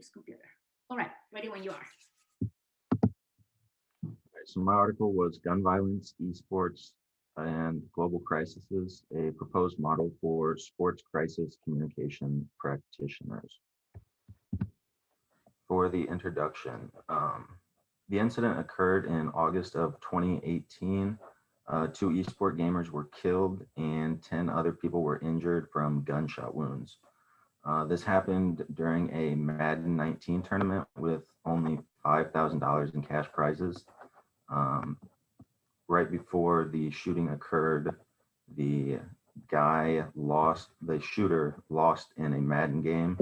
this computer. All right, ready when you are. So my article was Gun Violence, Esports, and Global Crises, a proposed model for sports crisis communication practitioners. For the introduction, the incident occurred in August of 2018. Two esport gamers were killed and 10 other people were injured from gunshot wounds. This happened during a Madden 19 tournament with only $5,000 in cash prizes. Right before the shooting occurred, the shooter lost in a Madden game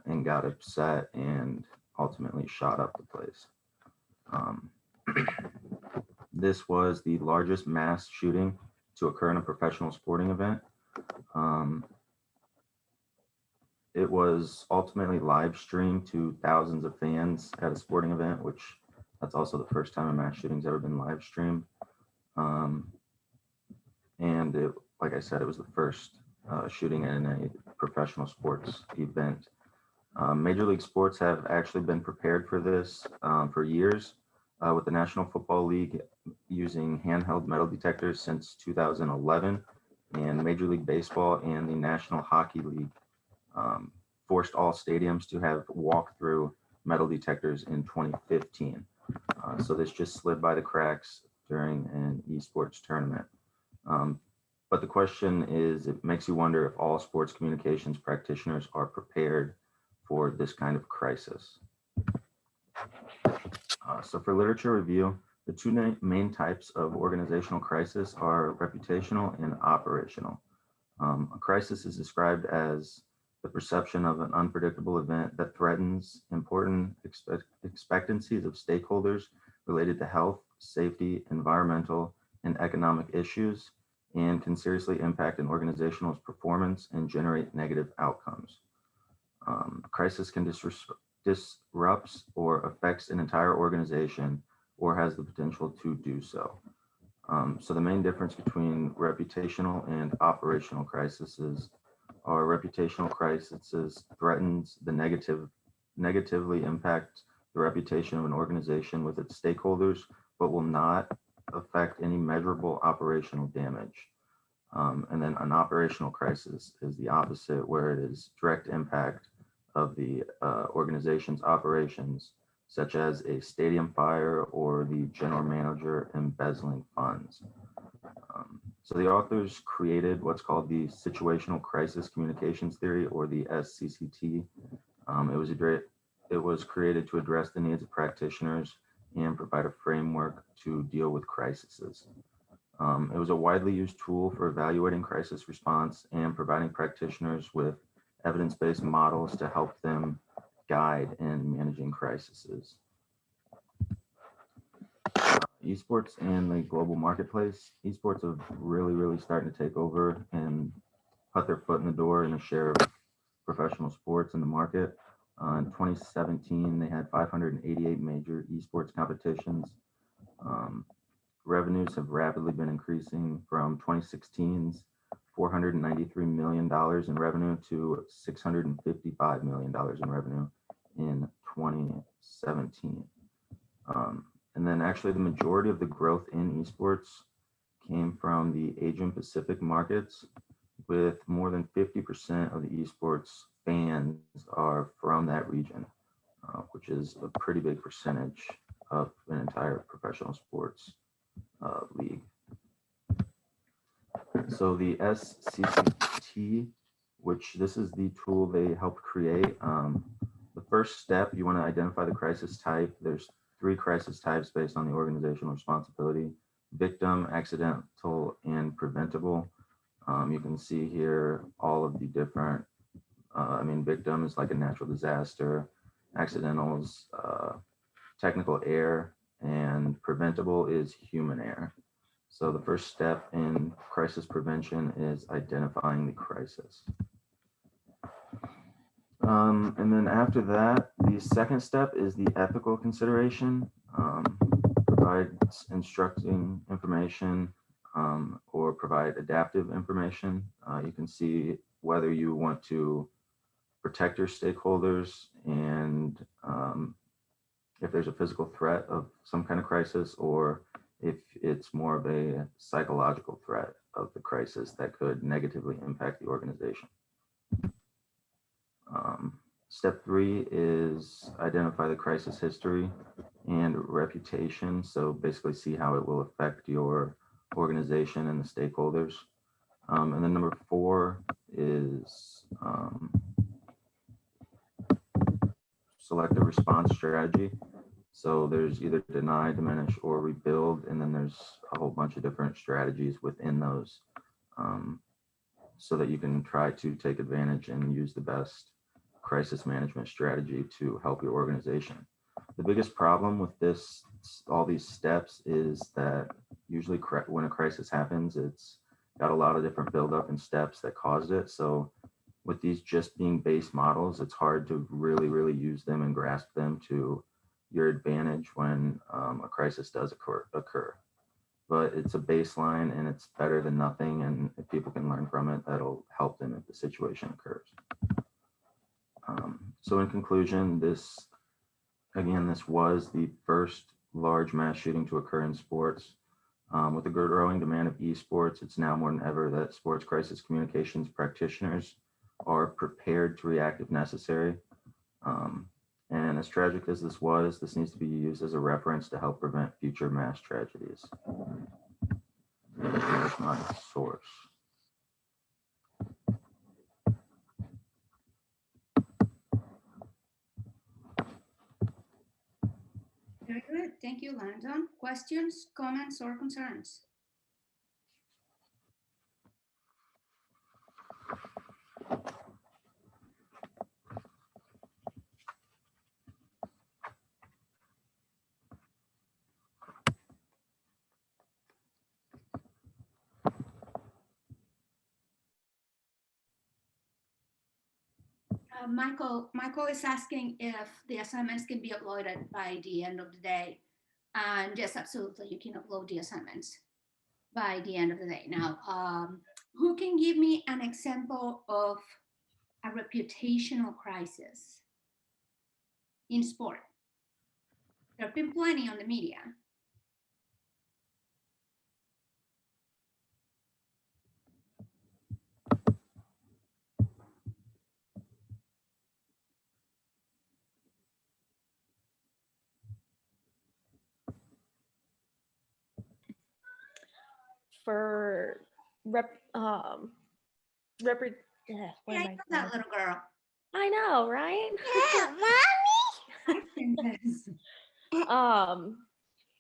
and got upset and ultimately shot up the place. This was the largest mass shooting to occur in a professional sporting event. It was ultimately live streamed to thousands of fans at a sporting event, which that's also the first time a mass shooting's ever been live streamed. And it, like I said, it was the first shooting in a professional sports event. Major League Sports have actually been prepared for this for years, with the National Football League using handheld metal detectors since 2011, and Major League Baseball and the National Hockey League forced all stadiums to have walk-through metal detectors in 2015. So this just slid by the cracks during an esports tournament. But the question is, it makes you wonder if all sports communications practitioners are prepared for this kind of crisis. So for literature review, the two main types of organizational crisis are reputational and operational. A crisis is described as the perception of an unpredictable event that threatens important expectancies of stakeholders related to health, safety, environmental, and economic issues, and can seriously impact an organization's performance and generate negative outcomes. Crisis can disrupts or affects an entire organization or has the potential to do so. So the main difference between reputational and operational crises are reputational crises threatens the negatively impact the reputation of an organization with its stakeholders, but will not affect any measurable operational damage. And then an operational crisis is the opposite, where it is direct impact of the organization's operations, such as a stadium fire or the general manager embezzling funds. So the authors created what's called the Situational Crisis Communications Theory, or the SCCT. It was created to address the needs of practitioners and provide a framework to deal with crises. It was a widely used tool for evaluating crisis response and providing practitioners with evidence-based models to help them guide in managing crises. Esports and the global marketplace. Esports are really starting to take over and put their foot in the door in a share of professional sports in the market. In 2017, they had 588 major esports competitions. Revenues have rapidly been increasing from 2016's $493 million in revenue to $655 million in revenue in 2017. And then actually the majority of the growth in esports came from the Asian Pacific markets, with more than 50% of the esports fans are from that region, which is a pretty big percentage of an entire professional sports league. So the SCCT, which this is the tool they helped create. The first step, you want to identify the crisis type. There's 3 crisis types based on the organizational responsibility: victim, accidental, and preventable. You can see here all of the different, victim is like a natural disaster, accidentals, technical error, and preventable is human error. So the first step in crisis prevention is identifying the crisis. And then after that, the second step is the ethical consideration. Provides instructing information or provide adaptive information. You can see whether you want to protect your stakeholders, and if there's a physical threat of some kind of crisis, or if it's more of a psychological threat of the crisis that could negatively impact the organization. Step 3 is identify the crisis history and reputation. So basically see how it will affect your organization and the stakeholders. And then number 4 is select a response strategy. So there's either deny, diminish, or rebuild, and then there's a whole bunch of different strategies within those, so that you can try to take advantage and use the best crisis management strategy to help your organization. The biggest problem with this, all these steps, is that usually when a crisis happens, it's got a lot of different buildup and steps that caused it. So with these just being base models, it's hard to really use them and grasp them to your advantage when a crisis does occur. But it's a baseline and it's better than nothing. And if people can learn from it, that'll help them if the situation occurs. So in conclusion, this was the first large mass shooting to occur in sports. With the growing demand of esports, it's now more than ever that sports crisis communications practitioners are prepared to react if necessary. And as tragic as this was, this needs to be used as a reference to help prevent future mass tragedies. There's my source. Very good. Thank you, Landon. Questions, comments, or concerns? Michael is asking if the assignments can be uploaded by the end of the day. And yes, absolutely, you can upload the assignments by the end of the day. Now, who can give me an example of a reputational crisis in sport? There have been plenty on the media. For Hey, I know that little girl. I know, right? Mommy.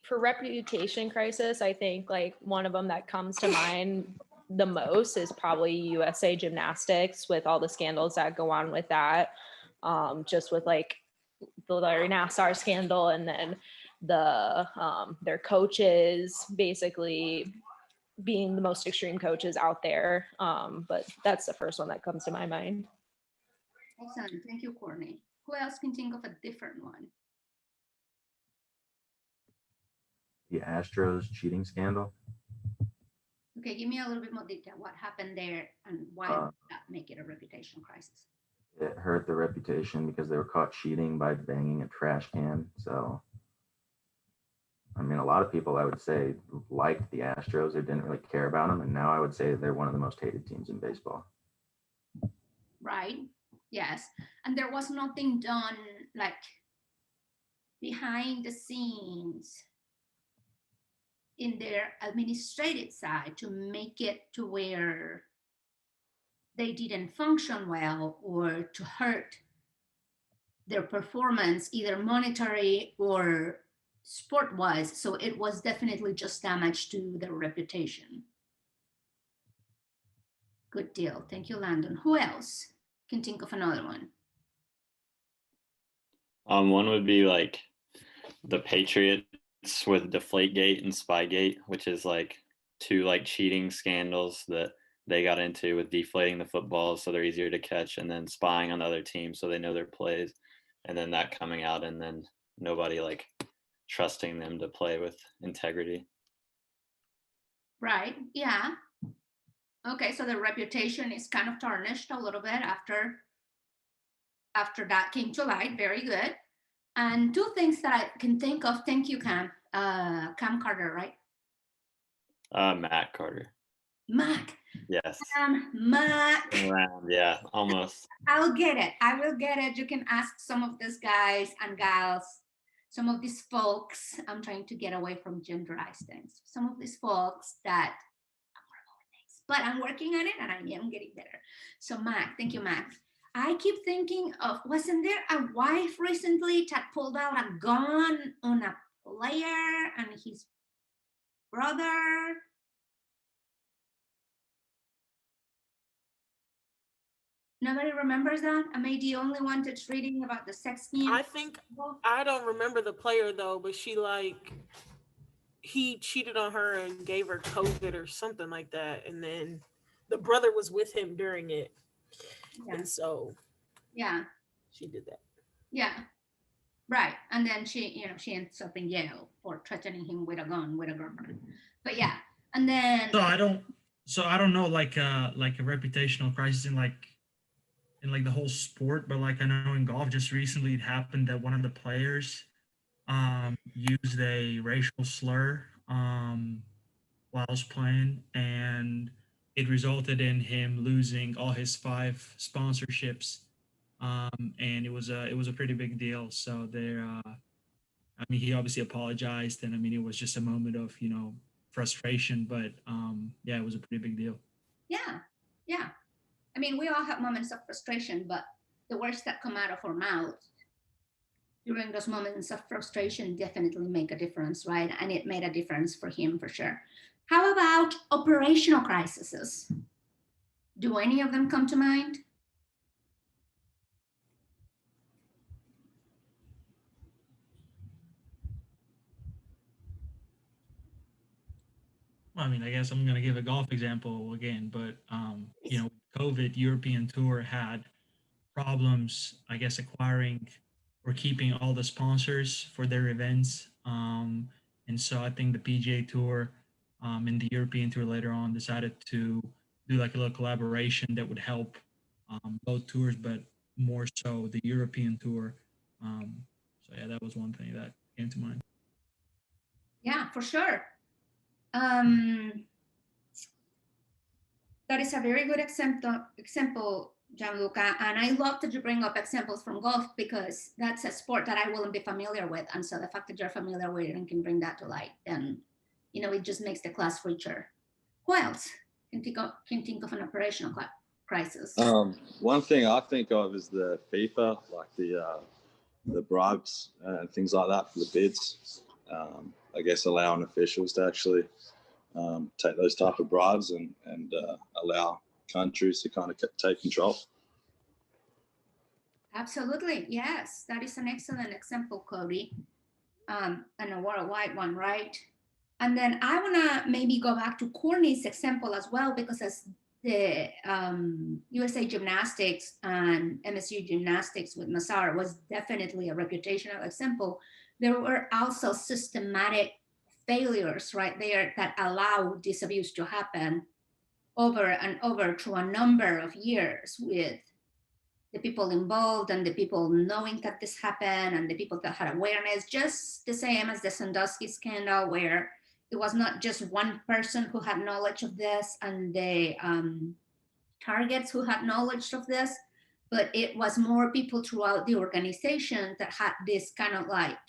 For reputation crisis, I think like one of them that comes to mind the most is probably USA Gymnastics, with all the scandals that go on with that. Just with like the Larry Nassar scandal, and then their coaches basically being the most extreme coaches out there. But that's the first one that comes to my mind. Excellent. Thank you, Courtney. Who else can think of a different one? The Astros cheating scandal. Okay, give me a little bit more detail. What happened there and why would that make it a reputational crisis? It hurt their reputation because they were caught cheating by banging a trash can. So, I mean, a lot of people, I would say, liked the Astros or didn't really care about them. And now I would say they're one of the most hated teams in baseball. Right. Yes. And there was nothing done like behind the scenes in their administrative side to make it to where they didn't function well or to hurt their performance, either monetary or sport-wise. So it was definitely just damage to their reputation. Good deal. Thank you, Landon. Who else can think of another one? One would be like the Patriots with Deflategate and Spygate, which is like two like cheating scandals that they got into with deflating the footballs so they're easier to catch, and then spying on the other team so they know their plays, and then that coming out and then nobody like trusting them to play with integrity. Right. Yeah. Okay, so the reputation is kind of tarnished a little bit after after that came to light. Very good. And two things that I can think of. Thank you, Cam. Cam Carter, right? Matt Carter. Mac. Yes. Mac. Around, yeah, almost. I'll get it. I will get it. You can ask some of these guys and gals, some of these folks. I'm trying to get away from genderized things. Some of these folks that I'm horrible with things, but I'm working on it and I am getting better. So Mac, thank you, Mac. I keep thinking of, wasn't there a wife recently that pulled out a gun on a player and his brother? Nobody remembers that? Am I the only one that's reading about the sex scandal? I think I don't remember the player though, but he cheated on her and gave her COVID or something like that, and then the brother was with him during it, and so yeah, she did that. Yeah, right. And then she ends up in jail for threatening him with a gun with a girlfriend. But yeah, and then So I don't know like a reputational crisis in the whole sport, but like I know in golf just recently it happened that one of the players used a racial slur while I was playing, and it resulted in him losing all his 5 sponsorships, and it was a pretty big deal. So there, I mean, he obviously apologized, and I mean, it was just a moment of frustration, but yeah, it was a pretty big deal. yeah. I mean, we all have moments of frustration, but the words that come out of our mouths during those moments of frustration definitely make a difference, right? And it made a difference for him for sure. How about operational crises? Do any of them come to mind? Well, I mean, I guess I'm going to give a golf example again, but COVID European Tour had problems, I guess, acquiring or keeping all the sponsors for their events. And so I think the PGA Tour and the European Tour later on decided to do like a little collaboration that would help both tours, but more so the European Tour. So yeah, that was one thing that came to mind. Yeah, for sure. That is a very good example, Gianluca. And I love that you bring up examples from golf because that's a sport that I wouldn't be familiar with. And so the fact that you're familiar with it and can bring that to light, then, it just makes the class richer. Who else can think of an operational crisis? One thing I think of is the FIFA, like the bribes and things like that for the bids. I guess allowing officials to actually take those type of bribes and allow countries to kind of take control. Absolutely, yes, that is an excellent example, Cody, and a worldwide one, right? And then I want to maybe go back to Courtney's example as well, because as the USA Gymnastics and MSU Gymnastics with Massar was definitely a reputational example, there were also systematic failures right there that allow this abuse to happen over and over through a number of years, with the people involved and the people knowing that this happened and the people that had awareness, just the same as the Sandusky scandal, where it was not just one person who had knowledge of this and the targets who had knowledge of this, but it was more people throughout the organization that had this kind of like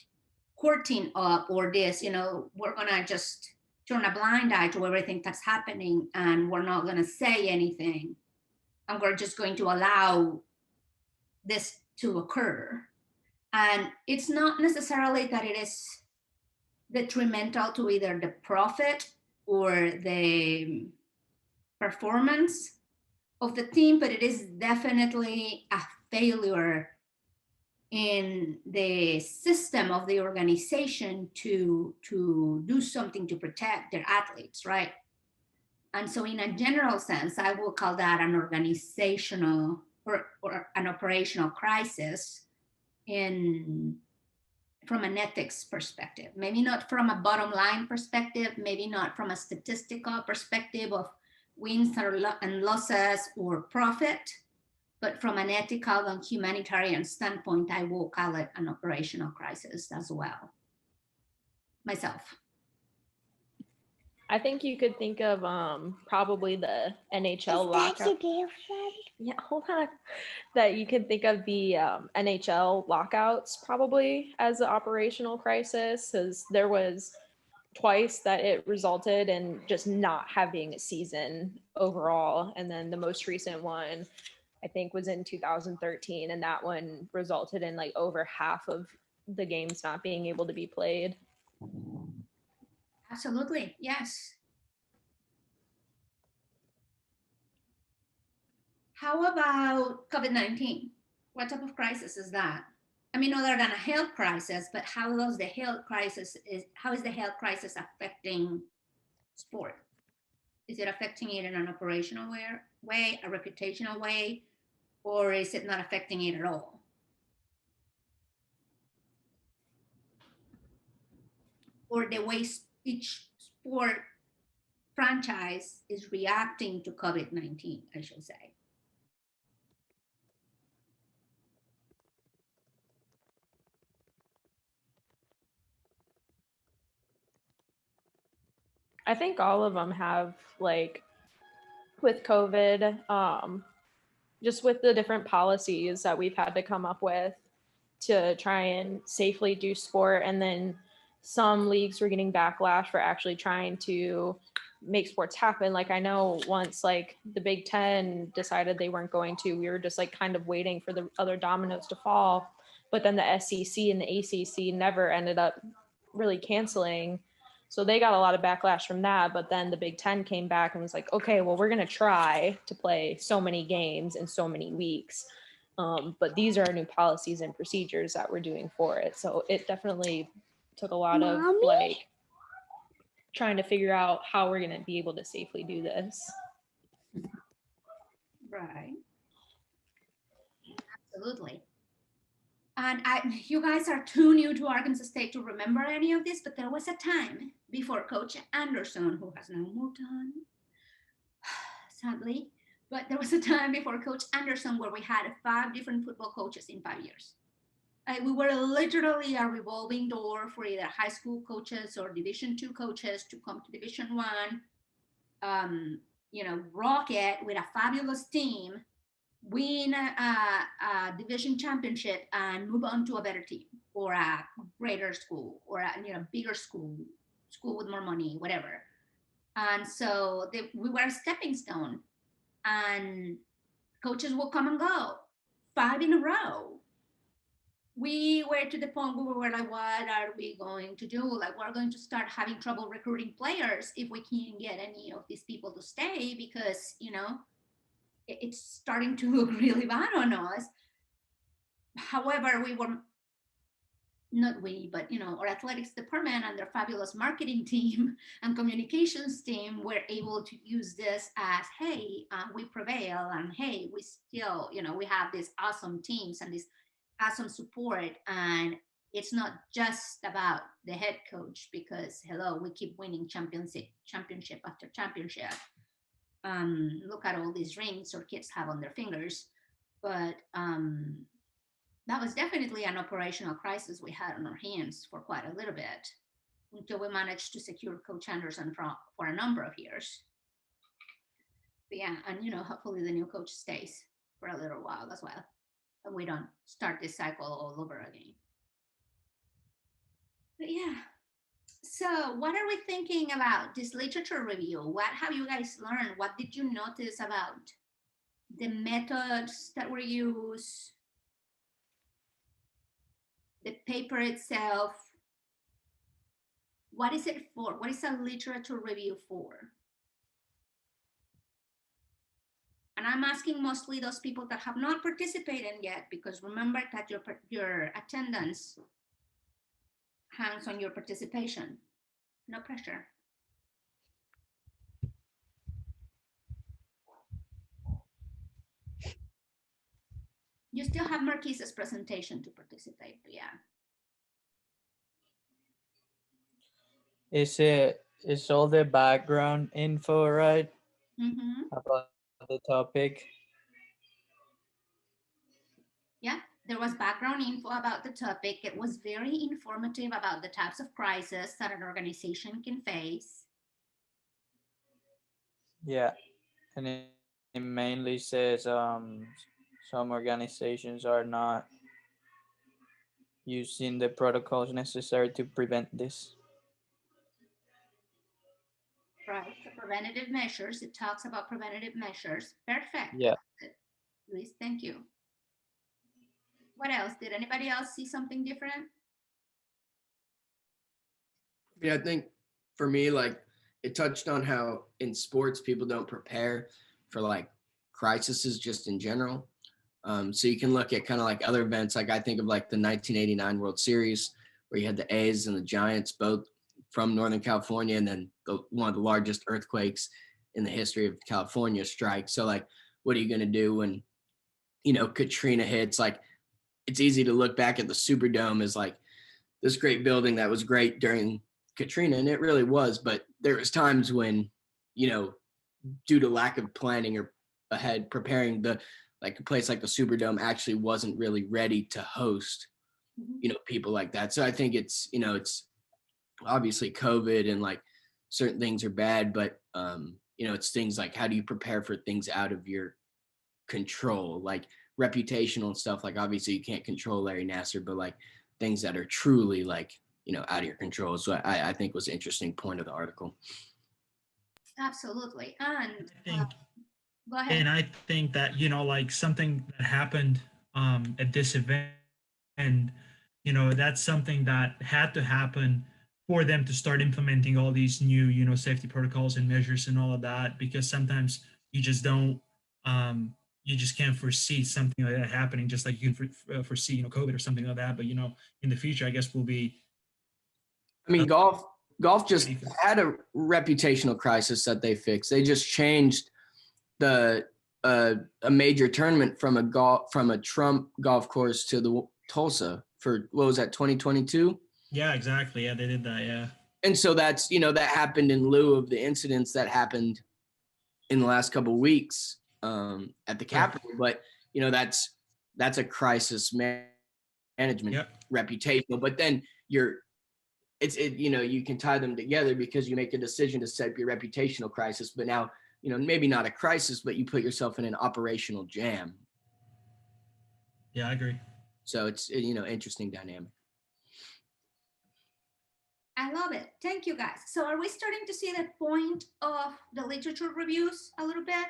courting up, or this, we're gonna just turn a blind eye to everything that's happening and we're not gonna say anything and we're just going to allow this to occur. And it's not necessarily that it is detrimental to either the profit or the performance of the team, but it is definitely a failure in the system of the organization to do something to protect their athletes, right? And so in a general sense, I will call that an organizational or an operational crisis from an ethics perspective. Maybe not from a bottom line perspective, maybe not from a statistical perspective of wins and losses or profit, But from an ethical and humanitarian standpoint, I will call it an operational crisis as well, myself. I think you could think of probably the NHL lockout. Yeah, hold on. That you could think of the NHL lockouts probably as an operational crisis, because there was twice that it resulted in just not having a season overall, and then the most recent one I think was in 2013, and that one resulted in like over half of the games not being able to be played. Absolutely, yes. How about COVID-19? What type of crisis is that? I mean, other than a health crisis, but how is the health crisis affecting sport? Is it affecting it in an operational way, a reputational way, or is it not affecting it at all? Or the way each sport franchise is reacting to COVID-19, I should say. I think all of them have, like, with COVID, just with the different policies that we've had to come up with to try and safely do sport. And then some leagues were getting backlash for actually trying to make sports happen. Like, I know once, like, the Big Ten decided they weren't going to, we were just like kind of waiting for the other dominoes to fall. But then the SEC and the ACC never ended up really canceling. So they got a lot of backlash from that. But then the Big Ten came back and was like, okay, well, we're going to try to play so many games in so many weeks. But these are our new policies and procedures that we're doing for it. So it definitely took a lot of like trying to figure out how we're going to be able to safely do this. Right. Absolutely. And you guys are too new to Arkansas State to remember any of this, but there was a time before Coach Anderson, who has now moved on, sadly, but there was a time before Coach Anderson where we had 5 different football coaches in 5 years. We were literally a revolving door for either high school coaches or Division II coaches to come to Division I, rock it with a fabulous team, win a division championship, and move on to a better team or a greater school or a bigger school with more money, whatever. And so we were a stepping stone, and coaches will come and go 5 in a row. We were to the point where we were like, what are we going to do? Like, we're going to start having trouble recruiting players if we can't get any of these people to stay, because, it's starting to look really bad on us. However, our athletics department and their fabulous marketing team and communications team were able to use this as, hey, we prevail, and hey, we still, we have these awesome teams and this awesome support, and it's not just about the head coach, because hello, we keep winning championship after championship. Look at all these rings our kids have on their fingers. But that was definitely an operational crisis we had on our hands for quite a little bit, until we managed to secure Coach Anderson for a number of years. But yeah, and hopefully the new coach stays for a little while as well, and we don't start this cycle all over again. But yeah, so what are we thinking about this literature review? What have you guys learned? What did you notice about the methods that were used, the paper itself? What is it for? What is a literature review for? And I'm asking mostly those people that have not participated yet, because remember that your attendance hangs on your participation. No pressure. You still have Marquise's presentation to participate, but yeah. Is all the background info right Mm-hmm. about the topic? there was background info about the topic. It was very informative about the types of crisis that an organization can face. Yeah, and it mainly says some organizations are not using the protocols necessary to prevent this. Right. So preventative measures. It talks about preventative measures. Perfect. Yeah. Luis, thank you. What else? Did anybody else see something different? Yeah, I think for me, like it touched on how in sports people don't prepare for like crises just in general. So you can look at kind of like other events. Like I think of like the 1989 World Series where you had the A's and the Giants both from Northern California, and then one of the largest earthquakes in the history of California strike. So like, what are you going to do when, Katrina hits? Like, it's easy to look back at the Superdome as like this great building that was great during Katrina, and it really was. But there was times when, due to lack of planning or ahead preparing, like a place like the Superdome actually wasn't really ready to host, people like that. So I think it's obviously COVID and like certain things are bad, but it's things like how do you prepare for things out of your control, like reputational and stuff. Like obviously you can't control Larry Nasser, but like things that are truly like out of your control. So I think was an interesting point of the article. Absolutely. And I think, go ahead. and I think that like something that happened at this event, and that's something that had to happen for them to start implementing all these new safety protocols and measures and all of that, because sometimes you just don't you just can't foresee something like that happening, just like you can foresee COVID or something like that. But in the future, I guess we'll be. I mean, golf just had a reputational crisis that they fixed. They just changed a major tournament from a Trump golf course to the Tulsa for what was that, 2022? Yeah, exactly. Yeah, they did that. Yeah. And so that's that happened in lieu of the incidents that happened in the last couple of weeks at the Capitol. But that's a crisis management reputational. But then you can tie them together because you make a decision to set up your reputational crisis. But now maybe not a crisis, but you put yourself in an operational jam. Yeah, I agree. So it's interesting dynamic. I love it. Thank you, guys. So are we starting to see the point of the literature reviews a little bit?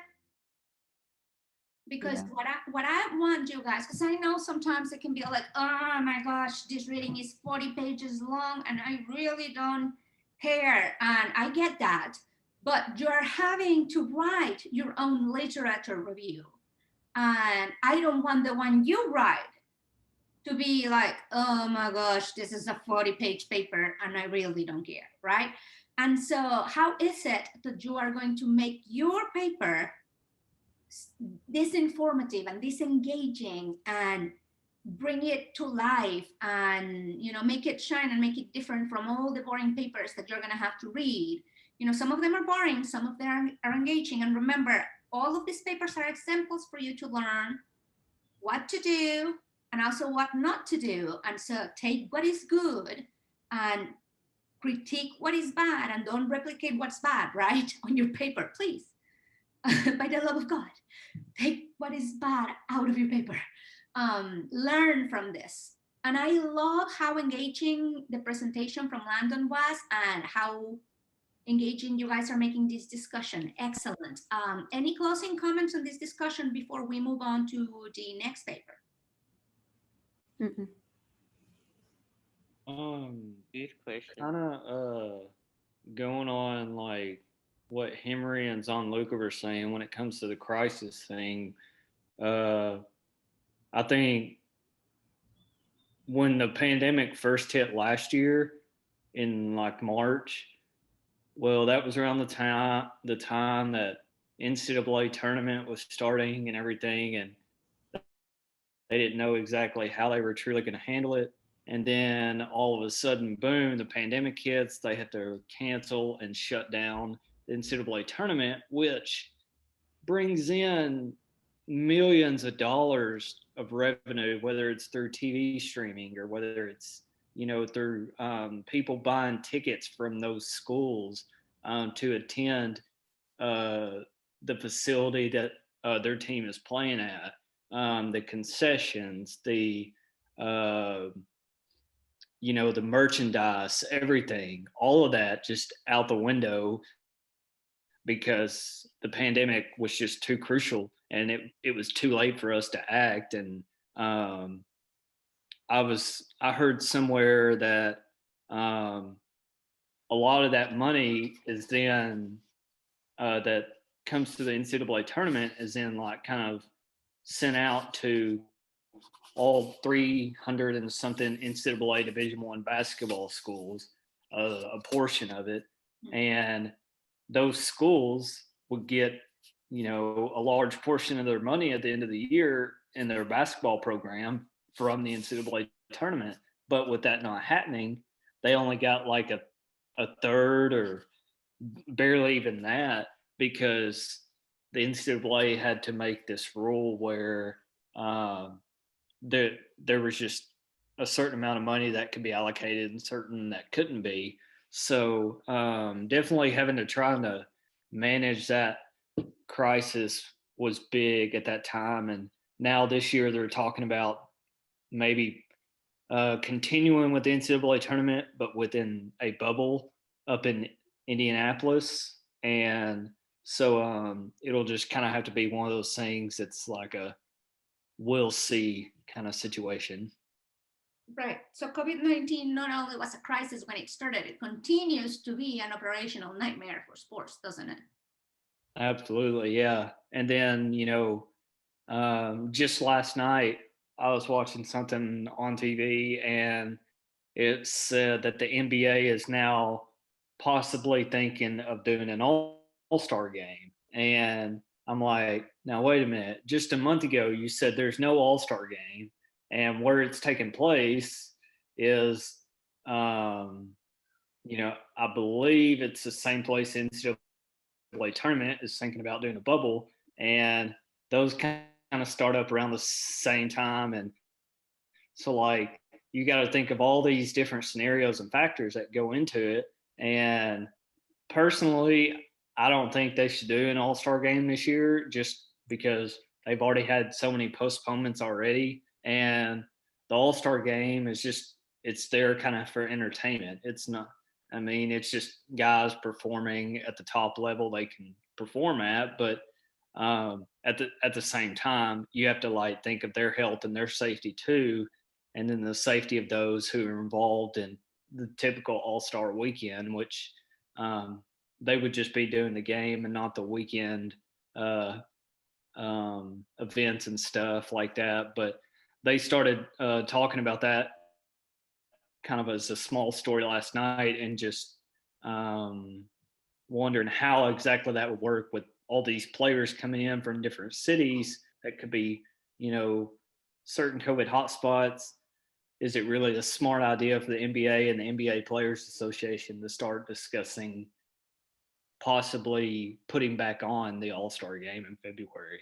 Because what I want you guys, because I know sometimes it can be like, oh my gosh, this reading is 40 pages long and I really don't care. And I get that. But you're having to write your own literature review. And I don't want the one you write to be like, oh my gosh, this is a 40-page paper and I really don't care, right? And so how is it that you are going to make your paper this informative and this engaging and bring it to life and make it shine and make it different from all the boring papers that you're going to have to read? Some of them are boring, some of them are engaging. And remember, all of these papers are examples for you to learn what to do and also what not to do. And so take what is good and critique what is bad, and don't replicate what's bad, right, on your paper, please. By the love of God, take what is bad out of your paper. Learn from this. And I love how engaging the presentation from Landon was and how engaging you guys are making this discussion. Excellent. Any closing comments on this discussion before we move on to the next paper? Good question. Kind of going on like what Henry and Gianluca were saying when it comes to the crisis thing. I think when the pandemic first hit last year in like March, well, that was around the time that NCAA tournament was starting and everything, and they didn't know exactly how they were truly going to handle it. And then all of a sudden, boom, the pandemic hits. They had to cancel and shut down the NCAA tournament, which brings in millions of dollars of revenue, whether it's through TV streaming or whether it's, through people buying tickets from those schools to attend the facility that their team is playing at, the concessions, the the merchandise, everything, all of that just out the window because the pandemic was just too crucial and it was too late for us to act. And I heard somewhere that a lot of that money is then that comes to the NCAA tournament is then like kind of sent out to all 300 and something NCAA Division I basketball schools, a portion of it, and those schools would get a large portion of their money at the end of the year in their basketball program from the NCAA tournament. But with that not happening, they only got like a third or barely even that because the NCAA had to make this rule where there was just a certain amount of money that could be allocated and certain that couldn't be. So definitely having to try to manage that crisis was big at that time. And now this year they're talking about maybe continuing with the NCAA tournament, but within a bubble up in Indianapolis. And so it'll just kind of have to be one of those things that's like a we'll see kind of situation. Right. So COVID-19 not only was a crisis when it started, it continues to be an operational nightmare for sports, doesn't it? Absolutely, yeah. And then, just last night, I was watching something on TV and it said that the NBA is now possibly thinking of doing an all-star game. And I'm like, now wait a minute. Just a month ago, you said there's no all-star game, and where it's taking place is, I believe it's the same place NCAA tournament is thinking about doing a bubble, and those kind of start up around the same time. And so, like, you got to think of all these different scenarios and factors that go into it. And personally, I don't think they should do an all-star game this year just because they've already had so many postponements already. And the all-star game is just, it's there kind of for entertainment. It's not, it's just guys performing at the top level they can perform at. But at the same time, you have to like think of their health and their safety too. And then the safety of those who are involved in the typical all-star weekend, which they would just be doing the game and not the weekend events and stuff like that. But they started talking about that kind of as a small story last night and just wondering how exactly that would work with all these players coming in from different cities that could be, certain COVID hotspots. Is it really a smart idea for the NBA and the NBA Players Association to start discussing possibly putting back on the All-Star game in February?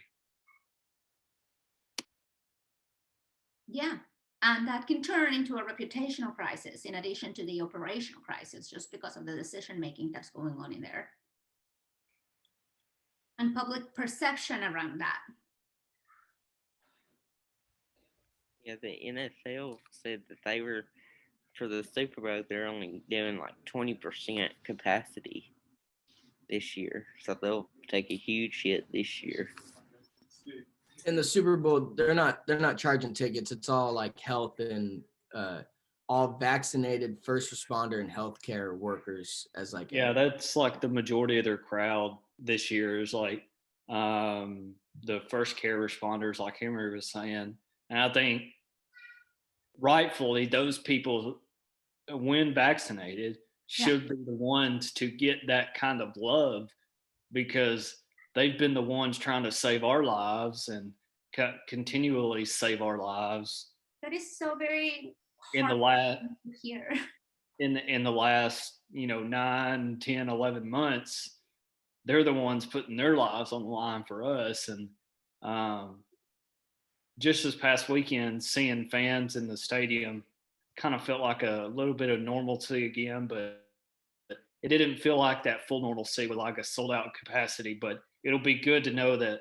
Yeah, and that can turn into a reputational crisis in addition to the operational crisis, just because of the decision making that's going on in there and public perception around that. Yeah, the NFL said that they were, for the Super Bowl, they're only doing like 20% capacity this year. So they'll take a huge hit this year. In the Super Bowl, they're not charging tickets. It's all like health and all vaccinated first responder and healthcare workers as like. Yeah, that's like the majority of their crowd this year is like the first care responders, like Henry was saying. And I think rightfully those people, when vaccinated, should be the ones to get that kind of love because they've been the ones trying to save our lives and continually save our lives. That is so very in the last here. In the last 9, 10, 11 months, they're the ones putting their lives on the line for us. And just this past weekend, seeing fans in the stadium kind of felt like a little bit of normalcy again, but it didn't feel like that full normalcy with like a sold out capacity. But it'll be good to know that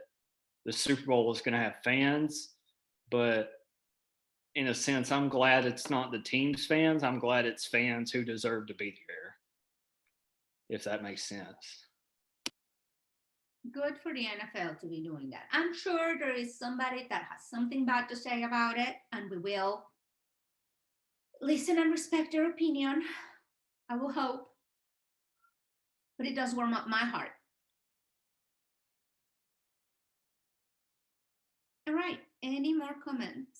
the Super Bowl is going to have fans. But in a sense, I'm glad it's not the team's fans. I'm glad it's fans who deserve to be there, if that makes sense. Good for the NFL to be doing that. I'm sure there is somebody that has something bad to say about it, and we will listen and respect their opinion. I will hope. But it does warm up my heart. All right. Any more comments?